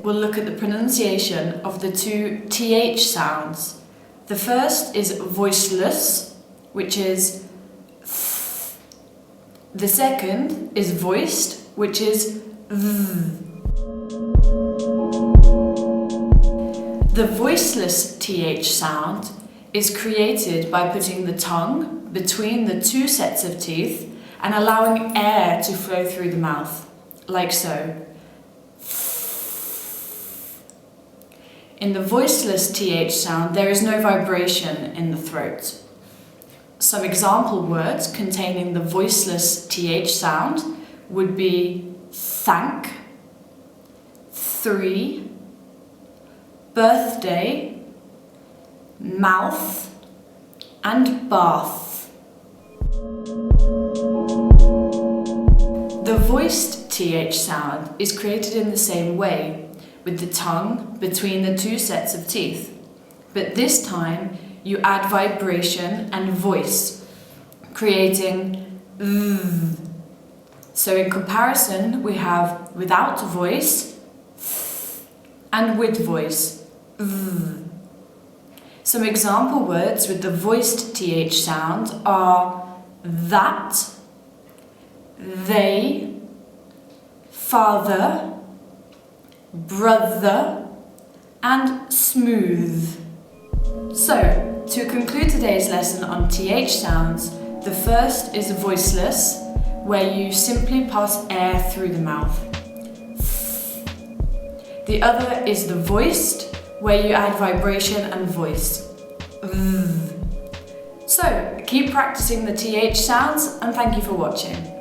we'll look at the pronunciation of the two TH sounds. The first is voiceless, which is th. The second is voiced, which is th. The voiceless TH sound is created by putting the tongue between the two sets of teeth and allowing air to flow through the mouth, like so. In the voiceless TH sound, there is no vibration in the throat. Some example words containing the voiceless TH sound would be thank, 3, birthday, mouth, and bath. The voiced TH sound is created in the same way, with the tongue between the two sets of teeth, but this time you add vibration and voice, creating th. So in comparison, we have without voice th, and with voice th. Some example words with the voiced TH sound are that, they, father, brother, and smooth. So, to conclude today's lesson on TH sounds, the first is voiceless, where you simply pass air through the mouth. The other is the voiced, where you add vibration and voice. So, keep practicing the TH sounds, and thank you for watching.